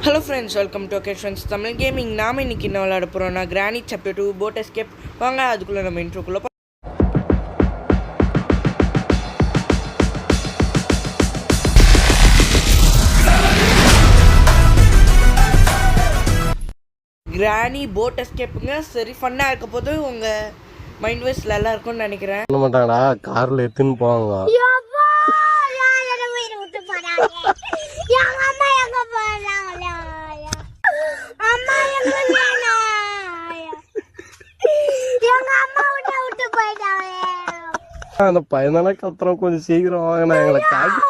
Hello friends, welcome to OK Friends Tamil Gaming. நாம இன்னைக்கு என்ன விளையாட போறோம்னா Granny Chapter 2 Boat Escape. வாங்க அதுக்குள்ள நம்ம இன்ட்ரோக்குள்ள Granny Boat Escapeங்க சரி ஃபன்னா இருக்க போது உங்க மைண்ட் வாய்ஸ்ல எல்லாம் இருக்கும்னு நினைக்கிறேன். என்ன மாட்டாங்கடா கார்ல எடுத்துன்னு போவாங்க. அந்த பையனால கத்துறோம் கொஞ்சம் சீக்கிரம் வாங்கினா எங்களை காட்டி.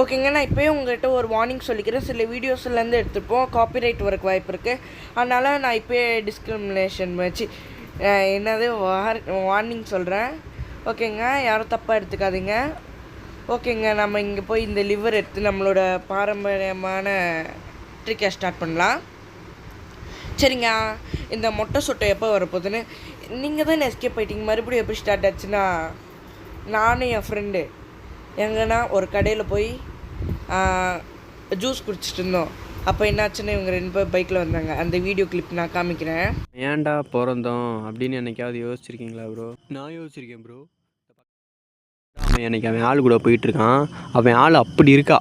ஓகேங்க, நான் இப்போயே உங்கள்கிட்ட ஒரு வார்னிங் சொல்லிக்கிறேன். சில வீடியோஸ்லேருந்து எடுத்துப்போம், காப்பிரைட் வரக்கு வாய்ப்பு இருக்குது. அதனால் நான் இப்போயே டிஸ்கிரிமினேஷன் வச்சு என்னது வார்னிங் சொல்கிறேன். ஓகேங்க, யாரும் தப்பாக எடுத்துக்காதீங்க. ஓகேங்க, நம்ம இங்கே போய் இந்த லிவர் எடுத்து நம்மளோட பாரம்பரியமான ட்ரிக்கை ஸ்டார்ட் பண்ணலாம். சரிங்க, இந்த மொட்டை சொட்டை எப்போ வரப்போகுதுன்னு நீங்கள் தான் எஸ்கேப் ஆகிட்டீங்க. மறுபடியும் எப்படி ஸ்டார்ட் ஆச்சுன்னா, நானும் என் ஃப்ரெண்டு எங்கன்னா ஒரு கடையில் போய் ஜூஸ் குடிச்சிட்டு இருந்தோம். அப்போ என்னாச்சுன்னு இவங்க 2 பேர் பைக்கில் வந்தாங்க. அந்த வீடியோ கிளிப் நான் காமிக்கிறேன். ஏன்டா பிறந்தோம் அப்படின்னு என்னைக்காவது யோசிச்சிருக்கீங்களா ப்ரோ? நான் யோசிச்சிருக்கேன் ப்ரோ. அவன் ஆள் கூட போயிட்டுருக்கான், அவன் ஆள் அப்படி இருக்கா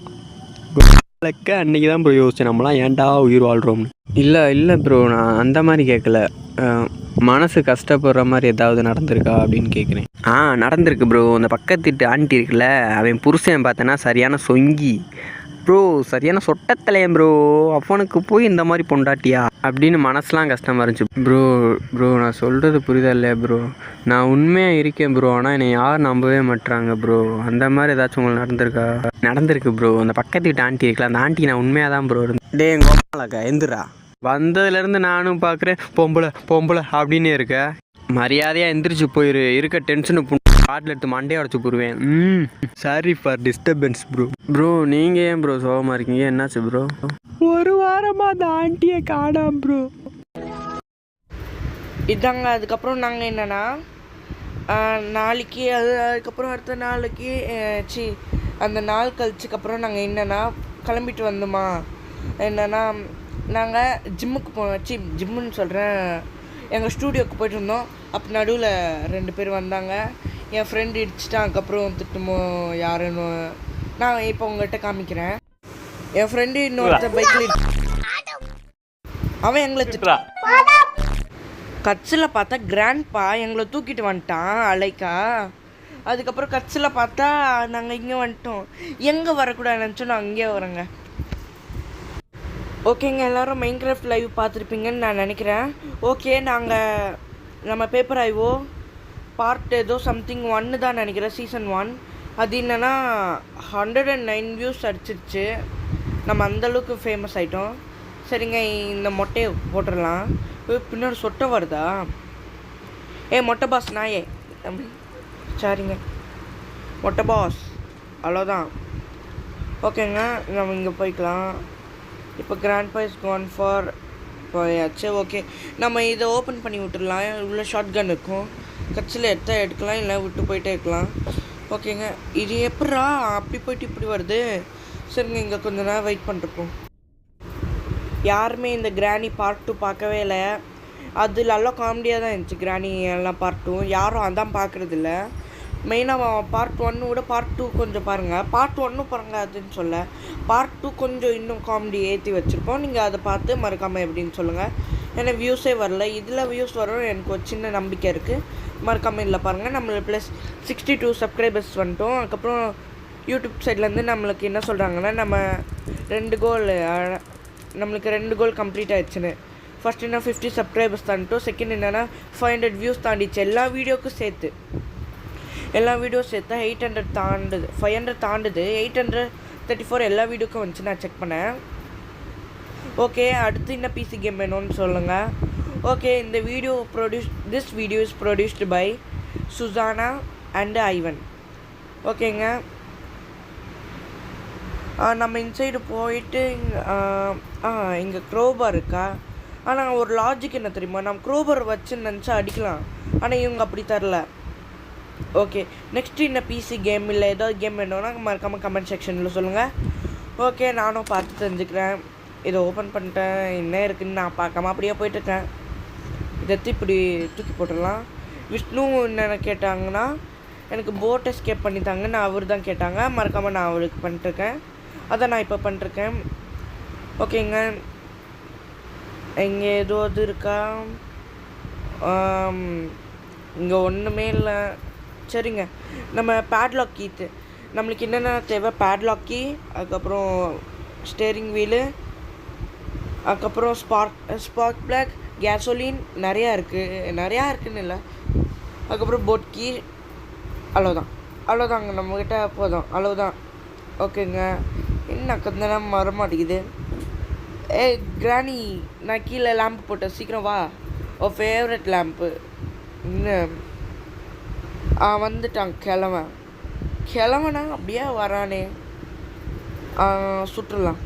அன்றைக்கி தான் ப்ரோ யோசிச்சேன், நம்மளாம் ஏன்டா உயிர் வாழ்கிறோம்னு. இல்லை ப்ரோ, நான் அந்த மாதிரி கேட்கல. மனசு கஷ்டப்படுற மாதிரி ஏதாவது நடந்திருக்கா அப்படின்னு கேட்குறேன். நடந்திருக்கு ப்ரோ. அந்த பக்கத்து வீட்டு ஆண்டி இருக்குல்ல, அவன் புருஷன் பார்த்தேன்னா சரியான சொங்கி ப்ரோ, சரியான சொட்டத்தலையன் ப்ரோ. அவனுக்கு போய் இந்த மாதிரி பொண்டாட்டியா அப்படின்னு மனசுலாம் கஷ்டமாக இருந்துச்சு ப்ரோ. நான் சொல்கிறது புரியுதா இல்லையா ப்ரோ? நான் உண்மையாக இருக்கேன் ப்ரோ, ஆனால் என்னை யாரும் நம்பவே மாட்டுறாங்க ப்ரோ. அந்த மாதிரி ஏதாச்சும் உங்களுக்கு நடந்திருக்கா? நடந்திருக்கு ப்ரோ. அந்த பக்கத்து வீட்டு ஆண்டி இருக்குல்ல, அந்த ஆண்டி நான் உண்மையாக தான் ப்ரோ இருந்தேன். டே கோபாலக்கா எந்திரா, வந்ததுலேருந்து நானும் பார்க்குறேன் பொம்பளை அப்படின்னு இருக்க. மரியாதையாக எந்திரிச்சு போயிரு, இருக்க டென்ஷனு காட்டில் எடுத்து மண்டையை உடச்சி போடுவேன். Sorry for disturbance bro. நீங்கள் ஏன் ப்ரோ சோகமாக இருக்கீங்க? என்னாச்சு ப்ரோ? ஒரு வாரமாக அந்த ஆண்டியை காணாம் ப்ரோ. இதாங்க, அதுக்கப்புறம் நாங்கள் என்னென்னா நாளைக்கு அதுக்கப்புறம் அடுத்த நாளைக்கு அந்த நாள் கழிச்சுக்கப்புறம் நாங்கள் என்னென்னா கிளம்பிட்டு வந்தோமா. என்னென்னா நாங்கள் ஜிம்முக்கு போனோம். ஜிம்முன்னு சொல்கிறேன், எங்கள் ஸ்டூடியோவுக்கு போய்ட்டு இருந்தோம். அப்போ நடுவில் 2 பேர் வந்தாங்க. என் ஃப்ரெண்டு இடிச்சிட்டான். அதுக்கப்புறம் திட்டுமோ யாருன்னு நான் இப்போ உங்கள்கிட்ட காமிக்கிறேன். என் ஃப்ரெண்டு இன்னொருத்த பைக்கில் அவன் எங்களை திட்டுறான். கட்சியில் பார்த்தா கிராண்ட்பா எங்களை தூக்கிட்டு வந்துட்டான் அலைக்கா. அதுக்கப்புறம் கட்சியில் பார்த்தா நாங்கள் இங்கே வந்துட்டோம். எங்கே வரக்கூடாது நினச்சோம், நான் அங்கேயே வரேங்க. ஓகேங்க, எல்லோரும் மைன்கிராஃப்ட் லைவ் பார்த்துருப்பீங்கன்னு நான் நினைக்கிறேன். ஓகே, நம்ம பேப்பர் ஐவோ பார்ட் ஏதோ சம்திங் 1 தான் நினைக்கிறேன், சீசன் 1. அது என்னென்னா 109 வியூஸ் அடிச்சிருச்சு. நம்ம அந்தளவுக்கு ஃபேமஸ் ஆகிட்டோம். சரிங்க, இந்த மொட்டையை போட்டுடலாம். பின்னாடி சொட்டை வருதா? மொட்டை பாஸ் நாயே தம்பி. சரிங்க மொட்டை பாஸ், அவ்வளோதான். ஓகேங்க, நம்ம இங்கே போய்க்கலாம். இப்போ கிராண்ட்பா இஸ் கான் ஃபார் போயாச்சு. ஓகே, நம்ம இதை ஓப்பன் பண்ணி விட்டுடலாம். உள்ள ஷார்ட் கன் இருக்கும், கட்சியில் எடுக்கலாம், இல்லை விட்டு போயிட்டே இருக்கலாம். ஓகேங்க, இது எப்படா அப்படி போயிட்டு இப்படி வருது? சரிங்க, இங்கே கொஞ்ச நேரம் வெயிட் பண்ணிருப்போம். யாருமே இந்த கிராணி பார்ட் 2 பார்க்கவே இல்லை. அது நல்லா காமெடியாக தான் இருந்துச்சு கிராணி எல்லாம் பார்ட் 2. யாரும் அதான் பார்க்குறதில்ல. மெயினாக பார்ட் 1 விட பார்ட் 2 கொஞ்சம் பாருங்கள். பார்ட் 1 பாருங்கள், அதுன்னு சொல்ல பார்ட் 2 கொஞ்சம் இன்னும் காமெடி ஏற்றி வச்சுருப்போம். நீங்கள் அதை பார்த்து மறக்காமல் எப்படின்னு சொல்லுங்கள். ஏன்னா வியூஸே வரல. இதில் வியூஸ் வரும் எனக்கு ஒரு சின்ன நம்பிக்கை இருக்குது. மறக்காமல் இல்லை பாருங்கள். நம்மளுக்கு ப்ளஸ் 62 சப்ஸ்கிரைபர்ஸ் வந்துட்டோம். அதுக்கப்புறம் யூடியூப் சைட்லேருந்து நம்மளுக்கு என்ன சொல்கிறாங்கன்னா, நம்மளுக்கு 2 கோல் கம்ப்ளீட் ஆகிடுச்சுன்னு. ஃபஸ்ட் என்ன 50 சப்ஸ்கிரைபர்ஸ் தாண்டிட்டோம். செகண்ட் என்னென்னா 500 வியூஸ் தாண்டிச்சு. எல்லா வீடியோஸ் சேர்த்து 800 தாண்டுது, 500 தாண்டுது, 834 எல்லா வீடியோக்கும் வந்துச்சு. நான் செக் பண்ணேன். ஓகே, அடுத்து என்ன பிசி கேம் வேணும்னு சொல்லுங்கள். Okay, this video is produced by Susana and Ivan. ஓகேங்க, நம்ம இன்சைடு போயிட்டு இங்கே க்ரோபார் இருக்கா? ஆனால் ஒரு லாஜிக் என்ன தெரியுமா, நம்ம க்ரோபார் வச்சு நினச்சா அடிக்கலாம். ஆனால் இவங்க அப்படி தரல. ஓகே, நெக்ஸ்ட்டு என்ன பிசி கேம் இல்லை ஏதாவது கேம் வேணும்னா மறக்காமல் கமெண்ட் செக்ஷனில் சொல்லுங்கள். ஓகே, நானும் பார்த்து தெரிஞ்சுக்கிறேன். இதை ஓப்பன் பண்ணிட்டேன், என்ன இருக்குதுன்னு நான் பார்க்காம அப்படியே போயிட்டுருக்கேன். இதை இப்படி தூக்கி போட்டுடலாம். விஷ்ணு என்னென்ன கேட்டாங்கன்னா எனக்கு போட் எஸ்கேப் பண்ணித்தாங்கன்னு அவர் தான் கேட்டாங்க. மறக்காமல் நான் அவருக்கு பண்ணிட்டுருக்கேன். அதை நான் இப்போ பண்ணிட்டுருக்கேன். ஓகேங்க, இங்கே ஏதாவது இருக்கா? இங்கே ஒன்றுமே இல்லை. சரிங்க, நம்ம பேட்லாக் கீத்து நம்மளுக்கு என்னென்ன தேவை? பேட்லாக் கீ, அதுக்கப்புறம் ஸ்டேரிங் வீலு, அதுக்கப்புறம் ஸ்பார்க் பிளக், கேசோலின், நிறையா இருக்குதுன்னு இல்லை. அதுக்கப்புறம் போட் கீ. அவ்வளோதாங்க நம்மக்கிட்ட போதும். அவ்வளோதான். ஓகேங்க, என்ன கந்தனம் வர மாட்டேங்குது. கிராணி, நான் கீழே லேம்ப் போட்டேன், சீக்கிரம் வா. ஃபேவரட் லேம்ப்பு இன்னும் வந்துட்டான். கிழவனா அப்படியே வரானே. சுற்றுலாம்.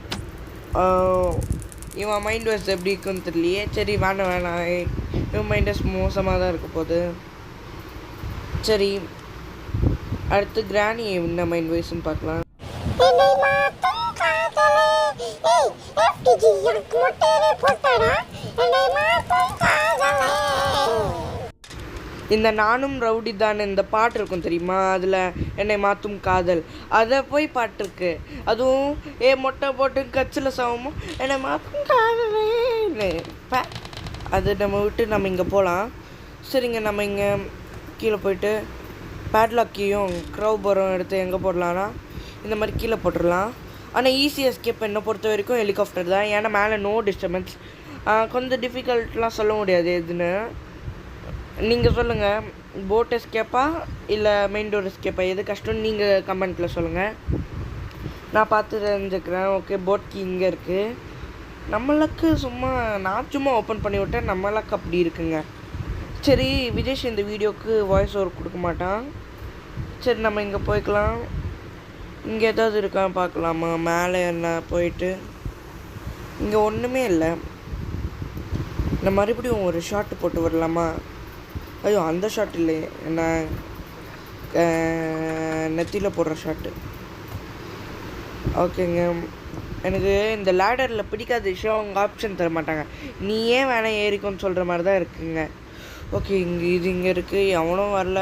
இவன் மைண்ட் வாஷ் எப்படி இருக்குன்னு தெரியலையே. சரி, வேணாம். இவன் மைண்ட் வாஷ் மோசமாக தான் இருக்க போகுது. சரி, அடுத்து கிராணி என்ன மைண்ட் வாஷ்ன்னு பார்க்கலாம். இந்த நானும் ரவுடி தான் இந்த பாட்டு இருக்கும் தெரியுமா? அதில் என்னை மாற்றும் காதல், அதை போய் பாட்டுருக்கு. அதுவும் மொட்டை போட்டு கச்சில் சவமும் என்னை மாற்றும் காதலே. அது நம்ம விட்டு நம்ம இங்கே போகலாம். சரிங்க, நம்ம இங்கே கீழே போயிட்டு பேட்லாக்கையும் க்ரௌபரும் எடுத்து எங்கே போடலான்னா இந்த மாதிரி கீழே போட்டுடலாம். ஆனால் ஈஸி எஸ்கேப் என்னை பொறுத்த வரைக்கும் ஹெலிகாப்டர் தான். ஏன்னா மேலே நோ டிஸ்டர்பன்ஸ். கொஞ்சம் டிஃபிகல்ட்லாம் சொல்ல முடியாது எதுன்னு. நீங்கள் சொல்லுங்கள், போட் எஸ்கேப்பா இல்லை மெயின் டோர் எஸ்கேப்பா, எது கஷ்டம்னு நீங்கள் கமெண்ட்டில் சொல்லுங்கள், நான் பார்த்து தெரிஞ்சுக்கிறேன். ஓகே, போட் கீ இங்கே இருக்குது. நம்மளுக்கு நான் சும்மா ஓப்பன் பண்ணி விட்டேன், நம்மளுக்கு அப்படி இருக்குங்க. சரி, விஜேஷ் இந்த வீடியோவுக்கு வாய்ஸ் ஓவர் கொடுக்க மாட்டான். சரி, நம்ம இங்கே போய்க்கலாம். இங்கே ஏதாவது இருக்கான்னு பார்க்கலாமா? மேலே என்ன போயிட்டு இங்கே ஒன்றுமே இல்லை. நான் மறுபடியும் ஒரு ஷார்ட்டு போட்டு வரலாமா? ஐயோ, அந்த ஷார்ட் இல்லையே, நான் நெத்தியில் போடுற ஷார்ட்டு. ஓகேங்க, எனக்கு இந்த லேடரில் பிடிக்காத விஷயம் அவங்க ஆப்ஷன் தர மாட்டாங்க. நீ ஏன் வேணாம் ஏறிக்கோன்னு சொல்கிற மாதிரி தான் இருக்குங்க. ஓகே, இங்கே இருக்குது. எவனும் வரல.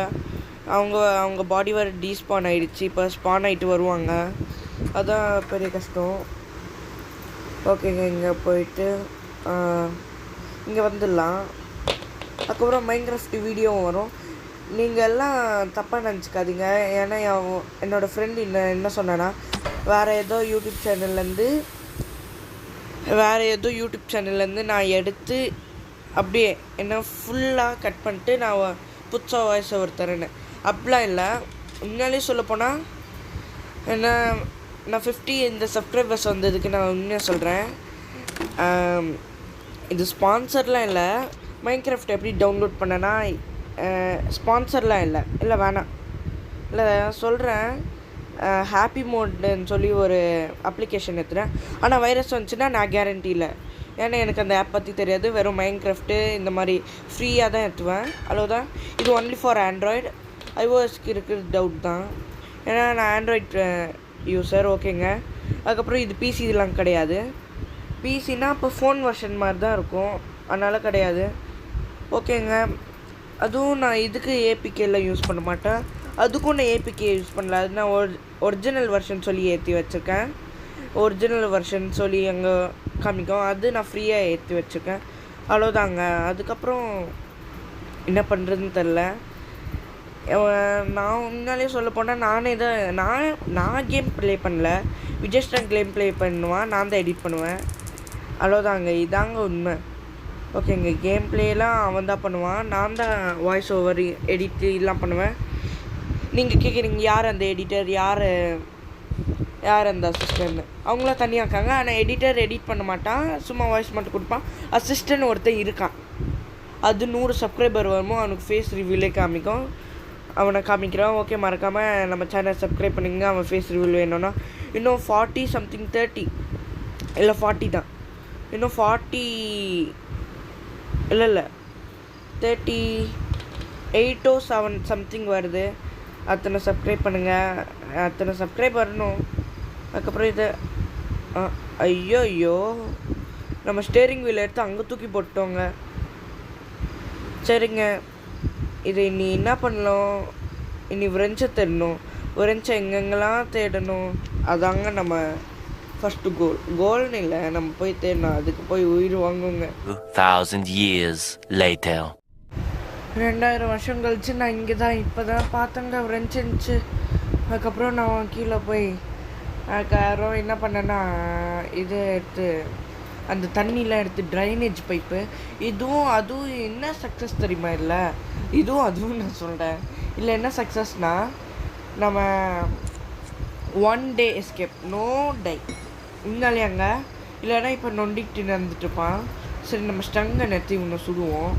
அவங்க பாடி வர டீஸ்பான் ஆகிடுச்சு. இப்போ ஸ்பான் ஆகிட்டு வருவாங்க. அதுதான் பெரிய கஷ்டம். ஓகேங்க, இங்கே போயிட்டு இங்கே வந்துடலாம். அதுக்கப்புறம் மைன்கிராஃப்ட் வீடியோவும் வரும். நீங்கள் எல்லாம் தப்பாக நினச்சிக்காதீங்க. ஏன்னா என்னோடய ஃப்ரெண்டு என்ன சொன்னான்னா வேறு ஏதோ யூடியூப் சேனல்லேருந்து நான் எடுத்து அப்படியே என்ன ஃபுல்லாக கட் பண்ணிட்டு நான் புதுசாக வாய்ஸ் ஓவர் தரேன்னு. அப்படிலாம் இல்லை. உண்மையாலே சொல்லப்போனால் நான் 50 இந்த சப்ஸ்கிரைபர்ஸ் வந்ததுக்கு நான் உண்மையாக சொல்கிறேன். இது ஸ்பான்சர்லாம் இல்லை. மைன்கிராஃப்ட் எப்படி டவுன்லோட் பண்ணேன்னா ஸ்பான்சர்லாம் இல்லை வேணாம். இல்லை சொல்கிறேன், ஹாப்பி மோட்னு சொல்லி ஒரு அப்ளிகேஷன் எடுத்துகிறேன். ஆனால் வைரஸ் வந்துச்சுன்னா நான் கேரண்டி இல்லை. ஏன்னா எனக்கு அந்த ஆப் பற்றி தெரியாது. வெறும் மைன்கிராஃப்ட்டு இந்த மாதிரி ஃப்ரீயாக தான் எடுத்துவேன். அவ்வளோதான். இது ஒன்லி ஃபார் ஆண்ட்ராய்டு. ஐஓஎஸ்க்கு இருக்கிறது டவுட் தான். ஏன்னா நான் ஆண்ட்ராய்ட் யூஸர். ஓகேங்க, அதுக்கப்புறம் இது பிசி இதெல்லாம் கிடையாது. பிசினா இப்போ ஃபோன் வெர்ஷன் மாதிரி தான் இருக்கும், அதனால் கிடையாது. ஓகேங்க, அதுவும் நான் இதுக்கு ஏபிகேலாம் யூஸ் பண்ண மாட்டேன். அதுக்கும் நான் ஏபிகே யூஸ் பண்ணல. அது நான் ஒரிஜினல் வெர்ஷன் சொல்லி ஏற்றி வச்சுருக்கேன். ஒரிஜினல் வெர்ஷன் சொல்லி அங்கே காமிக்கும், அது நான் ஃப்ரீயாக ஏற்றி வச்சுருக்கேன். அவ்வளோதாங்க. அதுக்கப்புறம் என்ன பண்ணுறதுன்னு தெரில. நான் முன்னாலே சொல்ல போனால் நான் கேம் ப்ளே பண்ணல. விஜயஸ்டன் கேம் ப்ளே பண்ணுவான், நான் தான் எடிட் பண்ணுவேன். அவ்வளோதாங்க, இதாங்க உண்மை. ஓகேங்க, கேம் ப்ளேலாம் அவன் தான் பண்ணுவான், நான் தான் வாய்ஸ் ஓவர் எடிட் எல்லாம் பண்ணுவேன். நீங்கள் கேட்குறீங்க யார் அந்த எடிட்டர், யார் அந்த அசிஸ்டன்ட்? அவங்களாம் தனியாக இருக்காங்க. ஆனால் எடிட்டர் எடிட் பண்ண மாட்டான், சும்மா வாய்ஸ் மட்டும் கொடுப்பான். அசிஸ்டன்ட் ஒருத்தன் இருக்கான். அது 100 சப்ஸ்கிரைபர் வருமோ அவனுக்கு ஃபேஸ் ரிவ்யூலே காமிக்கும். அவனை காமிக்கிறான். ஓகே, மறக்காமல் நம்ம சேனல் சப்ஸ்கிரைப் பண்ணிங்க. அவன் ஃபேஸ் ரிவ்யூ வேணும்னா இன்னும் 40 சம்திங் 30 இல்லை 40 தான். இன்னும் 40 இல்லை 38 or 7 சம்திங் வருது. அத்தனை சப்ஸ்கிரைப் பண்ணுங்கள், அத்தனை சப்ஸ்கிரைப் வரணும். அதுக்கப்புறம் இதை ஐயோ நம்ம ஸ்டேரிங் வீல் எடுத்து அங்கே தூக்கி போட்டோங்க. சரிங்க, இதை இனி என்ன பண்ணலாம், இனி விரைஞ்ச தேடணும். விரைஞ்ச எங்கெங்கெல்லாம் தேடணும், அதாங்க நம்ம ஃபஸ்ட்டு கோல்னு இல்லை, நம்ம போய் தேடணும். அதுக்கு போய் உயிர் வாங்குங்க. 2000 years later. 2000 வருஷம் கழிச்சு நான் இங்கே தான் இப்போ தான் பார்த்தேங்க விரைஞ்சிருந்துச்சு. அதுக்கப்புறம் நான் கீழே போய் அதுக்கப்புறம் என்ன பண்ணேன்னா இது எடுத்து அந்த தண்ணிலாம் எடுத்து ட்ரைனேஜ் பைப்பு அதுவும் என்ன சக்ஸஸ் தெரியுமா? இல்லை அதுவும் நான் சொல்கிறேன். இல்லை என்ன சக்ஸஸ்னால் நம்ம 1 day எஸ்கேப், நோ டை உண்மையாலேயாங்க. இல்லைன்னா இப்போ நொண்டிக்கிட்டு நடந்துட்டுருப்பான். சரி நம்ம ஸ்டங்கை நிறுத்தி இன்னும் சுடுவோம்.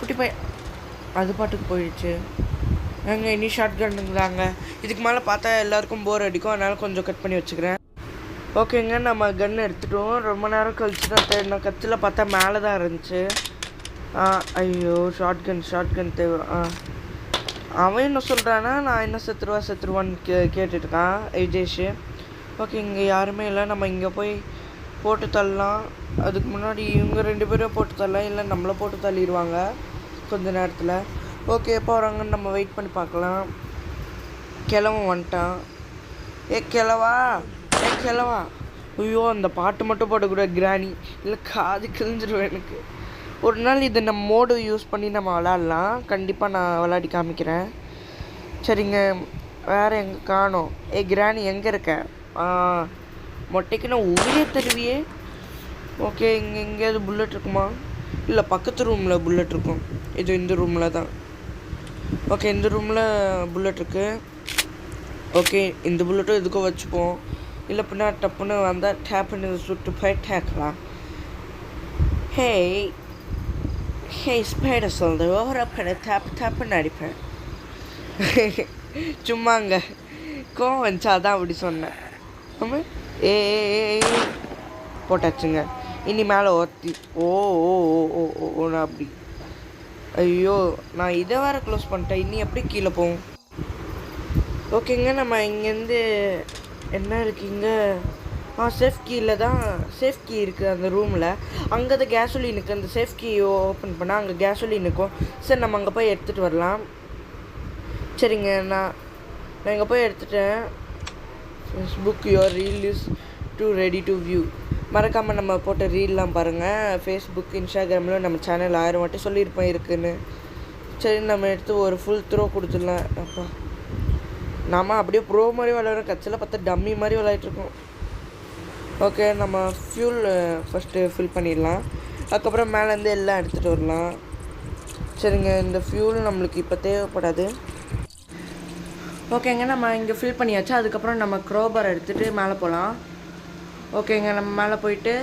குட்டி போய் அது பாட்டுக்கு போயிடுச்சு. நாங்கள் இனி ஷார்ட் கன்னுங்களாங்க. இதுக்கு மேலே பார்த்தா எல்லாருக்கும் போர் அடிக்கும், அதனால் கொஞ்சம் கட் பண்ணி வச்சுக்கிறேன். ஓகேங்க, நம்ம கன் எடுத்துட்டோம். ரொம்ப நேரம் கழிச்சு தான் தேடினோம். கத்தில் பார்த்தா மேலே தான் இருந்துச்சு. ஐயோ ஷார்ட் கன் தேவை. அவன் என்ன சொல்கிறான்னா நான் என்ன செத்துருவான்னு கேட்டுட்ருக்கான் ஐஜேஷு. ஓகே, இங்கே யாருமே இல்லை. நம்ம இங்கே போய் போட்டு தள்ளலாம். அதுக்கு முன்னாடி இவங்க 2 பேரும் போட்டு தள்ளலாம், இல்லை நம்மளை போட்டு தள்ளிடுவாங்க கொஞ்ச நேரத்தில். ஓகே, எப்போ வராங்கன்னு நம்ம வெயிட் பண்ணி பார்க்கலாம். கிழவன் வந்துட்டான். கிழவா ஐயோ அந்த பாட்டு மட்டும் போடக்கூடாது கிராணி, இல்லை காது கிழிஞ்சிருவேன் எனக்கு. ஒரு நாள் இதை நம்ம மோடு யூஸ் பண்ணி நம்ம விளாட்லாம். கண்டிப்பாக நான் விளாடி காமிக்கிறேன். சரிங்க, வேறு எங்கே காணோம்? கிராணி எங்கே இருக்க? மொட்டைக்கு நான் உயிரே தருவியே. ஓகே, இங்கே எங்கேயாவது புல்லட் இருக்குமா? இல்லை பக்கத்து ரூமில் புல்லட் இருக்கும். இது இந்த ரூமில் தான். ஓகே, இந்த ரூமில் புல்லட் இருக்குது. ஓகே, இந்த புல்லட்டும் எதுக்கும் வச்சுப்போம். இல்லை பின்னா டப்புன்னு வந்தால் டேப்புன்னு சுட்டு போய் டேக்கலாம். ஹே ஸ்பைடர் சொல்லுது ஓவரா பண்ண டேப்புன்னு அடிப்பேன். சும்மாங்க கோவம் வந்துச்சா அதான் அப்படி சொன்னேன். ஆமாம், போட்டாச்சுங்க. இனி மேலே ஓத்தி நான் அப்படி ஐயோ நான் இதை வேறு க்ளோஸ் பண்ணிட்டேன். இனி எப்படி கீழே போவோம்? ஓகேங்க, நம்ம இங்கேருந்து என்ன இருக்குங்க? சேஃப் கீ இருக்குது அந்த ரூமில். அங்கே தான் கேசோலின் இருக்குது. அந்த சேஃப் கீ ஓப்பன் பண்ணால் அங்கே கேசோலின் இருக்கும். சரி, நம்ம அங்கே போய் எடுத்துகிட்டு வரலாம். சரிங்க, நான் இங்கே போய் எடுத்துட்டேன். Facebook your reel is ready to view. மறக்காமல் நம்ம போட்ட ரீல்லாம் பாருங்கள். ஃபேஸ்புக் இன்ஸ்டாகிராமில் நம்ம சேனல் 1000 வாட்டி சொல்லியிருப்பேன் இருக்குன்னு. சரி, நம்ம எடுத்து ஒரு ஃபுல் த்ரோ கொடுத்துடலாம். அப்பா நாம் அப்படியே ப்ரோ மாதிரி விளையாடுறோம், கட்சியில் பார்த்தா டம்மி மாதிரி விளையாடிட்ருக்கோம். ஓகே, நம்ம ஃபியூல் ஃபஸ்ட்டு ஃபில் பண்ணிடலாம். அதுக்கப்புறம் மேலேருந்து எல்லாம் எடுத்துகிட்டு வரலாம். சரிங்க, இந்த ஃபியூல் நம்மளுக்கு இப்போ தேவைப்படாது. ஓகேங்க, நம்ம இங்கே ஃபில் பண்ணியாச்சு. அதுக்கப்புறம் நம்ம க்ரோபர் எடுத்துகிட்டு மேலே போகலாம். ஓகேங்க, நம்ம மேலே போயிட்டு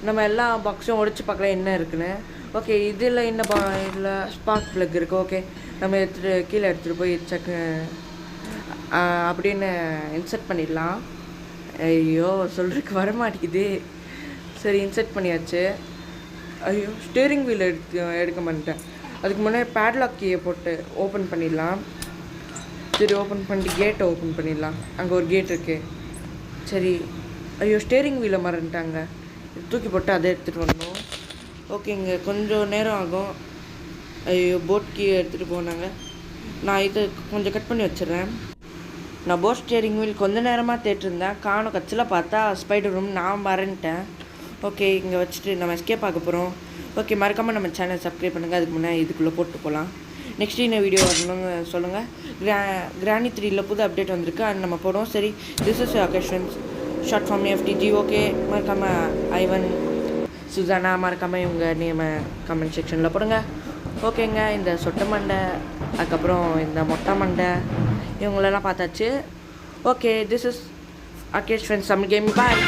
நம்ம எல்லா பாக்ஸும் உடைச்சு பார்க்கலாம் என்ன இருக்குன்னு. ஓகே, இதில் என்ன இதில் ஸ்பார்க் ப்ளக் இருக்குது. ஓகே, நம்ம கீழே எடுத்துகிட்டு போய் அப்படின்னு இன்சர்ட் பண்ணிடலாம். ஐயோ சொல்கிறதுக்கு வர மாட்டேங்குது. சரி, இன்சர்ட் பண்ணியாச்சு. ஐயோ ஸ்டேரிங் வீல் எடுக்க மாட்டேன். அதுக்கு முன்னாடி பேட்லாக் கீயை போட்டு ஓப்பன் பண்ணிடலாம். சரி, ஓப்பன் பண்ணிட்டு கேட்டை ஓப்பன் பண்ணிடலாம். அங்கே ஒரு கேட் இருக்குது. சரி, ஐயோ ஸ்டேரிங் வீலை மறந்துட்டாங்க. தூக்கி போட்டு அதை எடுத்துகிட்டு வரணும். ஓகேங்க, கொஞ்சம் நேரம் ஆகும். ஐயோ போட் கீ எடுத்துகிட்டு போனாங்க. நான் இதை கொஞ்சம் கட் பண்ணி வச்சிடுறேன். நான் போட் ஸ்டேரிங் வீல் கொஞ்சம் நேரமாக தேட்டிருந்தேன், காணும். கட்சியில் பார்த்தா ஸ்பைடர் ரூம் நான் மறந்துட்டேன். ஓகே, இங்கே வச்சுட்டு நம்ம எஸ்கேப் பார்க்க போகிறோம். ஓகே, மறக்காமல் நம்ம சேனல் சப்ஸ்கிரைப் பண்ணுங்கள். அதுக்கு முன்னாடி இதுக்குள்ளே போட்டு போகலாம். நெக்ஸ்ட் என்ன வீடியோ வரணும்னு சொல்லுங்கள். கிராணி 3ல் புது அப்டேட் வந்திருக்கு, அது நம்ம போடுவோம். சரி, this is occasions short form FTG. Okay, மறக்காமல் ஐவன் சுசானா மறக்காமல் இவங்க நேமை கமெண்ட் செக்ஷனில் போடுங்க. ஓகேங்க, இந்த சொட்டை மண்டை அதுக்கப்புறம் இந்த மொட்டை மண்டை இவங்களெல்லாம் பார்த்தாச்சு. Okay, this is Akesh friends Tamil gaming. Bye.